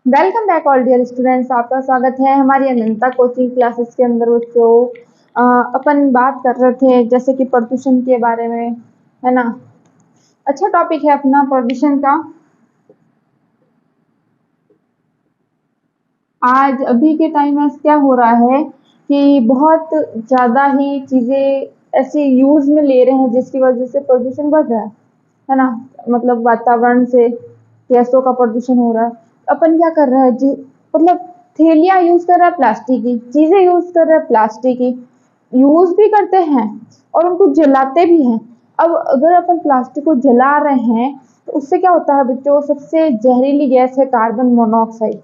Welcome back all dear students. आपका स्वागत है हमारी अनंता कोचिंग क्लासेस के अंदर। बच्चों अपन बात कर रहे थे जैसे कि प्रदूषण के बारे में, है ना। अच्छा टॉपिक है अपना प्रदूषण का। आज अभी के टाइम में क्या हो रहा है कि बहुत ज़्यादा ही चीज़ें ऐसे यूज में ले रहे हैं जिसकी वजह से प्रदूषण बढ़ रहा है ना। मतलब वातावरण से गैसों का प्रदूषण हो रहा है। अपन क्या कर रहे हैं जी, मतलब थैलियाँ यूज कर रहा है, प्लास्टिक की चीजें यूज कर रहा है, प्लास्टिक की यूज भी करते हैं और उनको जलाते भी हैं। अब अगर अपन प्लास्टिक को जला रहे हैं तो उससे क्या होता है बच्चों, सबसे जहरीली गैस है कार्बन मोनोऑक्साइड,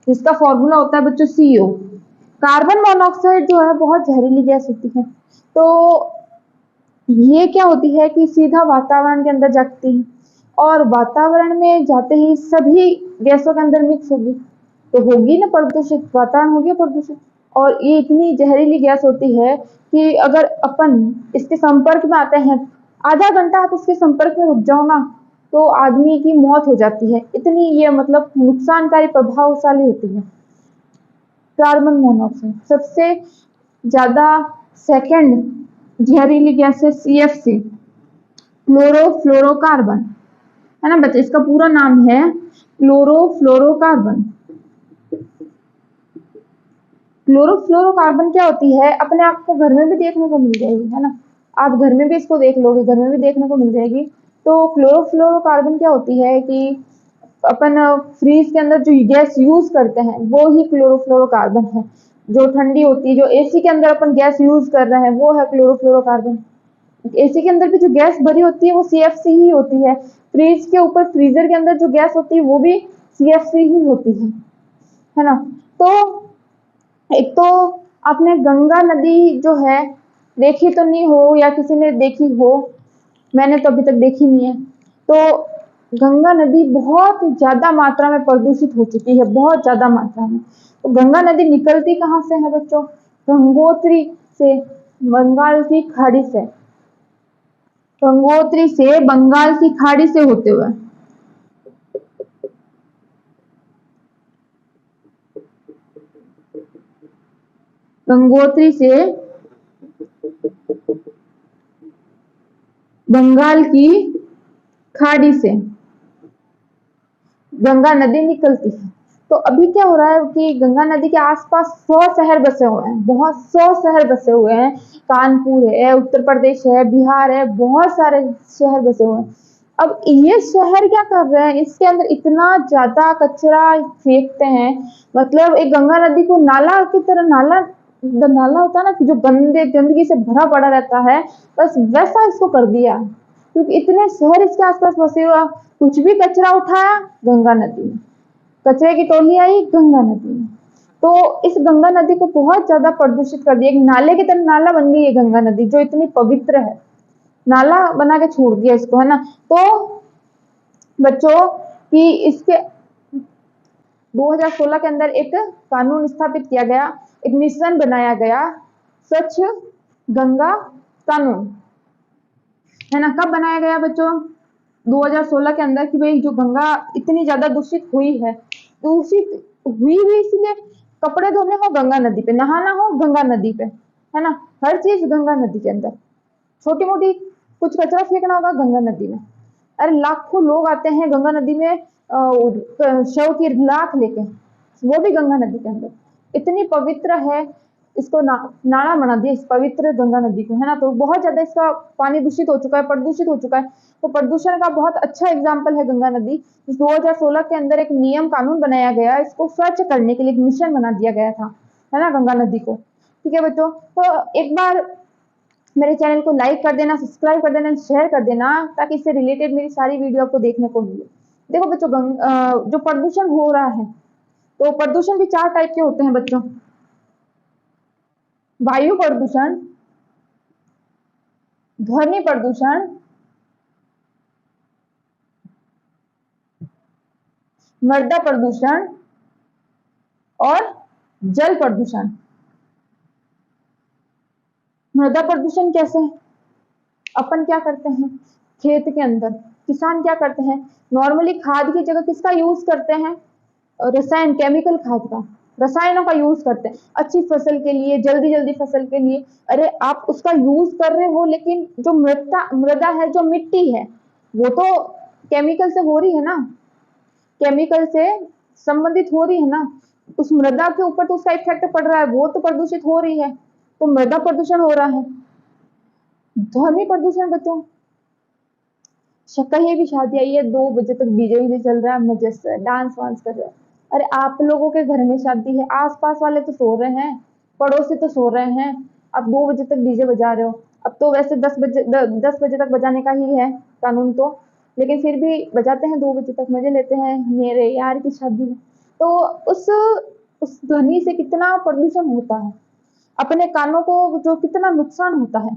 जिसका फॉर्मूला होता है बच्चों CO। कार्बन मोनोऑक्साइड जो है बहुत जहरीली गैस होती है। तो ये क्या होती है कि सीधा वातावरण के अंदर जाती है और वातावरण में जाते ही सभी गैसों के अंदर मिक्स होगी तो होगी ना प्रदूषित, वातावरण हो गया प्रदूषित। और ये इतनी जहरीली गैस होती है कि अगर अपन इसके संपर्क में आते हैं, आधा घंटा आप इसके संपर्क में रुक जाओ ना तो आदमी की मौत हो जाती है। इतनी ये मतलब नुकसानकारी प्रभावशाली होती है कार्बन मोनोऑक्साइड। सबसे ज्यादा सेकंड जहरीली गैस है CFC, क्लोरोफ्लोरोकार्बन, है ना बच्चे। इसका पूरा नाम है क्लोरोफ्लोरोकार्बन। क्लोरोफ्लोरोकार्बन क्या होती है, अपने आप को घर में भी देखने को मिल जाएगी, है ना। आप घर में भी इसको देख लोगे, घर में भी देखने को मिल जाएगी। तो क्लोरोफ्लोरोकार्बन क्या होती है कि अपन फ्रीज के अंदर जो गैस यूज करते हैं वो ही क्लोरोफ्लोरोकार्बन है। जो ठंडी होती है, जो AC के अंदर अपन गैस यूज कर रहे हैं वो है क्लोरोफ्लोरोकार्बन। AC के अंदर भी जो गैस भरी होती है वो CFC ही होती है। फ्रिज के ऊपर, फ्रीजर के अंदर जो गैस होती है वो भी CFC ही होती है ना। तो एक तो आपने गंगा नदी जो है देखी तो नहीं हो या किसी ने देखी हो, मैंने तो अभी तक देखी नहीं है। तो गंगा नदी बहुत ज्यादा मात्रा में प्रदूषित हो चुकी है, बहुत ज्यादा मात्रा में। तो गंगा नदी निकलती कहाँ से है बच्चों, गंगोत्री से, बंगाल की खाड़ी से। गंगोत्री से बंगाल की खाड़ी से होते हुए गंगोत्री से बंगाल की खाड़ी से गंगा नदी निकलती है। तो अभी क्या हो रहा है कि गंगा नदी के आसपास 100 शहर बसे हुए हैं, बहुत 100 शहर बसे हुए हैं। कानपुर है, उत्तर प्रदेश है, बिहार है, बहुत सारे शहर बसे हुए हैं। अब ये शहर क्या कर रहे हैं, इसके अंदर इतना ज्यादा कचरा फेंकते हैं। मतलब एक गंगा नदी को नाला की तरह, नाला नाला होता है ना कि जो गंदगी से भरा पड़ा रहता है, बस वैसा इसको कर दिया। क्योंकि इतने शहर इसके आसपास बसे हुआ, कुछ भी कचरा उठाया गंगा नदी में, कचरे की टोली आई गंगा नदी में। तो इस गंगा नदी को बहुत ज्यादा प्रदूषित कर दिया। एक नाले की तरह नाला बन गई है गंगा नदी, जो इतनी पवित्र है, नाला बना के छोड़ दिया इसको, है ना। तो बच्चों कि इसके 2016 के अंदर एक कानून स्थापित किया गया, एक मिशन बनाया गया, स्वच्छ गंगा कानून, है ना। कब बनाया गया बच्चों, 2016 के अंदर, कि भाई जो गंगा इतनी ज्यादा दूषित हुई है, दूषित हुई भी इसलिए कपड़े धोने हो गंगा नदी पे, नहाना हो गंगा नदी पे, है ना। हर चीज गंगा नदी के अंदर, छोटी मोटी कुछ कचरा फेंकना होगा गंगा नदी में। अरे लाखों लोग आते हैं गंगा नदी में शव की लाख लेके, वो भी गंगा नदी के अंदर। इतनी पवित्र है, इसको नाला बना दिया इस पवित्र गंगा नदी को, है ना। तो बहुत ज्यादा इसका पानी दूषित हो चुका है, प्रदूषित हो चुका है। तो प्रदूषण का बहुत अच्छा एग्जाम्पल है गंगा नदी। इस 2016 के अंदर एक नियम कानून बनाया गया, इसको स्वच्छ करने के लिए एक मिशन बना दिया गया था, है ना, गंगा नदी को। ठीक है बच्चों, तो एक बार मेरे चैनल को लाइक कर देना, सब्सक्राइब कर देना, शेयर कर देना, ताकि इससे रिलेटेड मेरी सारी वीडियो आपको देखने को मिले। देखो बच्चों, जो प्रदूषण हो रहा है, तो प्रदूषण भी 4 टाइप के होते हैं बच्चों। वायु प्रदूषण, ध्वनि प्रदूषण, मृदा प्रदूषण और जल प्रदूषण। मृदा प्रदूषण कैसे है, अपन क्या करते हैं खेत के अंदर, किसान क्या करते हैं, नॉर्मली खाद की जगह किसका यूज करते हैं, रसायन, केमिकल खाद का, रसायनों का यूज करते हैं अच्छी फसल के लिए, जल्दी जल्दी फसल के लिए। अरे आप उसका यूज कर रहे हो, लेकिन जो मृदा मृदा है, जो मिट्टी है, वो तो केमिकल से हो रही है ना, केमिकल से संबंधित हो रही है ना। उस मृदा के ऊपर तो उसका इफेक्ट पड़ रहा है, वो तो प्रदूषित हो रही है, तो मृदा प्रदूषण हो रहा है। ध्वनि प्रदूषण बच्चों, कहीं भी शादी आई है, 2 बजे तक डीजे वीजे चल रहा है, मजे से डांस वांस कर रहे हैं। अरे आप लोगों के घर में शादी है, आसपास वाले तो सो रहे हैं, पड़ोसी तो सो रहे हैं, आप 2 बजे तक डीजे बजा रहे हो। अब तो वैसे 10 बजे 10 बजे तक बजाने का ही है कानून तो, लेकिन फिर भी बजाते हैं, 2 बजे तक मजे लेते हैं, मेरे यार की शादी है। तो उस उस ध्वनि से कितना प्रदूषण होता है, अपने कानों को जो कितना नुकसान होता है।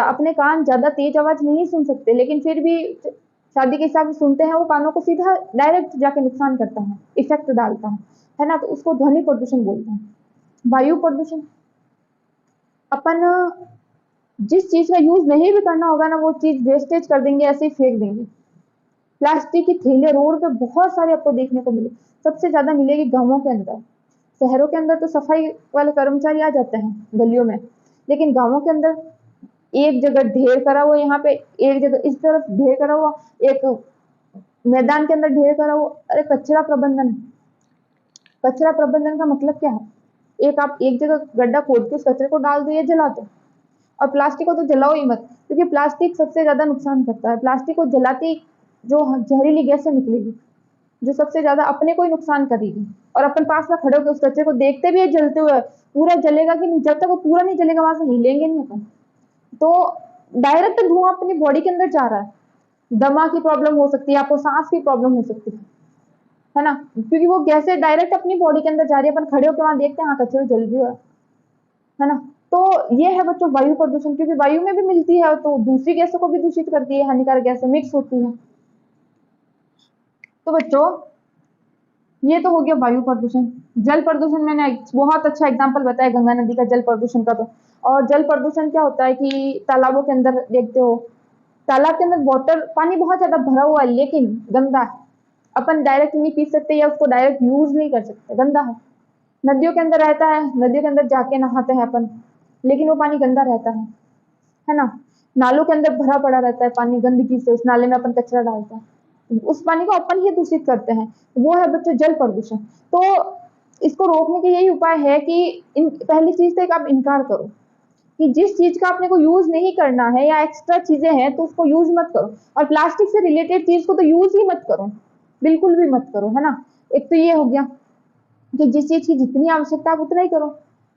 अपने कान ज्यादा तेज आवाज नहीं सुन सकते, लेकिन फिर भी शादी के हिसाब से सुनते हैं, वो कानों को सीधा डायरेक्ट जाके नुकसान करता है, इफेक्ट डालता है ना। तो उसको ध्वनि प्रदूषण बोलते हैं। वायु प्रदूषण, अपन जिस चीज का यूज नहीं भी करना होगा ना, वो चीज वेस्टेज कर देंगे, ऐसे ही फेंक देंगे। प्लास्टिक की थैले रोड पे बहुत सारे आपको देखने को मिले, सबसे ज्यादा मिलेगी गांवों के अंदर। शहरों के अंदर तो सफाई वाले कर्मचारी आ जाते हैं गलियों में, लेकिन गांवों के अंदर एक जगह ढेर करा हुआ, यहाँ पे एक जगह इस तरफ ढेर करा हुआ, एक मैदान के अंदर ढेर करा हुआ। अरे कचरा प्रबंधन, कचरा प्रबंधन का मतलब क्या है? एक आप एक जगह गड्ढा खोद के उस कचरे को डाल दो या जला दो। और प्लास्टिक को तो जलाओ ही मत, क्योंकि प्लास्टिक सबसे ज्यादा नुकसान करता है। प्लास्टिक को जलाते ही जो जहरीली गैसें निकलेगी, जो सबसे ज्यादा अपने को ही नुकसान करेगी। और अपन पास में खड़े होकर उस कचरे को देखते भी है जलते हुए, पूरा जलेगा कि नहीं, जब तक वो पूरा नहीं जलेगा वहां से हिलेंगे नहीं अपन। तो डायरेक्ट धुआं अपनी बॉडी के अंदर जा रहा है, दमा की प्रॉब्लम हो सकती है, आपको सांस की प्रॉब्लम हो सकती है ना, क्योंकि वो गैसें डायरेक्ट अपनी बॉडी के अंदर जा रही है। अपन खड़े होकर वहां देखते हैं, हाँ कचरा जल रही है ना। तो ये है बच्चों वायु प्रदूषण, क्योंकि वायु में भी मिलती है, तो दूसरी गैसों को भी दूषित करती है, हानिकारक गैसें मिक्स होती है। तो बच्चों ये तो हो गया वायु प्रदूषण। जल प्रदूषण मैंने बहुत अच्छा एग्जांपल बताया गंगा नदी का जल प्रदूषण का। तो और जल प्रदूषण क्या होता है कि तालाबों के अंदर देखते हो, तालाब के अंदर वाटर पानी बहुत ज्यादा भरा हुआ है, लेकिन गंदा है, अपन डायरेक्ट नहीं पी सकते या उसको डायरेक्ट यूज नहीं कर सकते, गंदा है। नदियों के अंदर रहता है, नदियों के अंदर जाके नहाते हैं अपन, लेकिन वो पानी गंदा रहता है ना। नालों के अंदर भरा पड़ा रहता है पानी गंदगी से, उस नाले में अपन कचरा डालते हैं, उस पानी को अपन ही दूषित करते हैं। वो है बच्चों जल प्रदूषण। तो इसको रोकने के यही उपाय है कि पहली चीज तो एक आप इनकार करो कि जिस चीज का अपने को यूज नहीं करना है या एक्स्ट्रा चीजें हैं तो उसको यूज मत करो। और प्लास्टिक से रिलेटेड चीज को तो यूज ही मत करो, बिल्कुल भी मत करो, है ना। एक तो ये हो गया कि जिस चीज की जितनी आवश्यकता है उतना ही करो।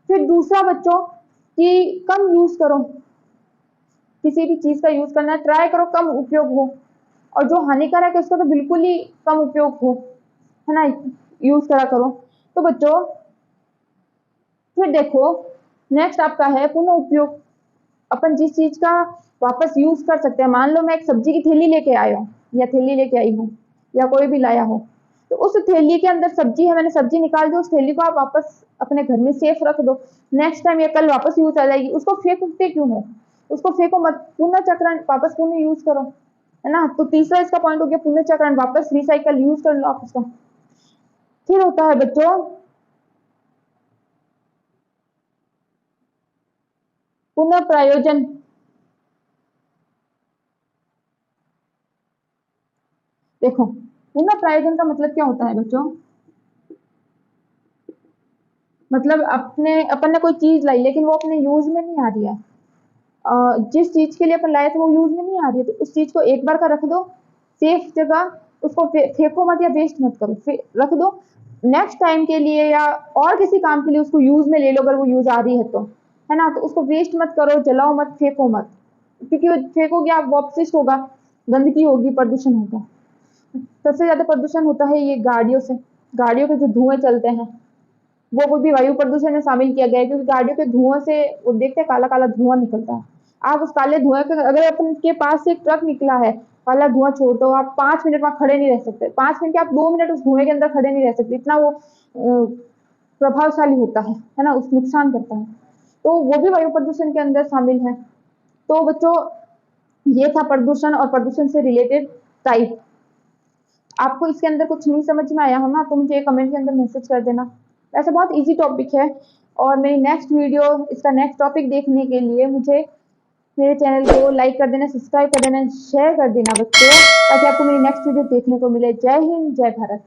फिर दूसरा बच्चों कि कम यूज करो, किसी भी चीज का यूज करना ट्राई करो कम उपयोग हो, और जो हानिकारक है उसका तो बिल्कुल ही कम उपयोग हो, है ना, यूज करा करो। तो बच्चों फिर देखो नेक्स्ट आपका है पुनः उपयोग। अपन जिस चीज का वापस यूज कर सकते हैं, मान लो मैं एक सब्जी की थैली लेके आया हूँ या थैली लेके आई हूँ या कोई भी लाया हो, तो उस थैली के अंदर सब्जी है, मैंने सब्जी निकाल दी, उस थैली को आप वापस अपने घर में सेफ रख दो, नेक्स्ट टाइम या कल वापस यूज आ जाएगी। उसको फेंकते क्यों है? उसको फेंको मत, पुनः चक्रण वापस पुनः यूज करो, है ना। तो तीसरा इसका पॉइंट हो गया पुनः चक्रण, वापस रिसाइकल यूज कर लो आप उसका। फिर होता है बच्चों पुनः प्रयोजन। देखो पुनः प्रयोजन का मतलब क्या होता है बच्चों? मतलब अपने अपन ने कोई चीज लाई, लेकिन वो अपने यूज में नहीं आ रही है, जिस चीज के लिए अपन लाए थे वो यूज में नहीं आ रही है, तो उस चीज को एक बार का रख दो सेफ जगह, उसको फेंको मत या वेस्ट मत करो, रख दो नेक्स्ट टाइम के लिए या और किसी काम के लिए उसको यूज में ले लो, अगर वो यूज आ रही है तो, है ना। तो उसको वेस्ट मत करो, जलाओ मत, फेंको मत, क्योंकि वो फेंकोगे आप वो अपशिष्ट होगा, गंदगी होगी, प्रदूषण होगा। सबसे ज्यादा प्रदूषण होता है ये गाड़ियों से, गाड़ियों के जो धुएं चलते हैं वो भी वायु प्रदूषण में शामिल किया गया है, क्योंकि गाड़ियों के धुआं से वो देखते हैं काला काला धुआं निकलता है। आप उस काले धुएं के, अगर अपन के पास से एक ट्रक निकला है, काला धुआं छोड़ दो, आप 5 मिनट वहां खड़े नहीं रह सकते, 5 मिनट के आप 2 मिनट उस धुएं के अंदर खड़े नहीं रह सकते, इतना वो प्रभावशाली होता है ना, उस नुकसान करता है। तो वो भी वायु प्रदूषण के अंदर शामिल है। तो बच्चों ये था प्रदूषण और प्रदूषण से रिलेटेड टाइप। आपको इसके अंदर कुछ नहीं समझ में आया हो ना, तो मुझे कमेंट के अंदर मैसेज कर देना। वैसे बहुत ईज़ी टॉपिक है, और मेरी नेक्स्ट वीडियो, इसका नेक्स्ट टॉपिक देखने के लिए मुझे मेरे चैनल को लाइक कर देना, सब्सक्राइब कर देना, शेयर कर देना बच्चों, ताकि आपको मेरी नेक्स्ट वीडियो देखने को मिले। जय हिंद, जय भारत।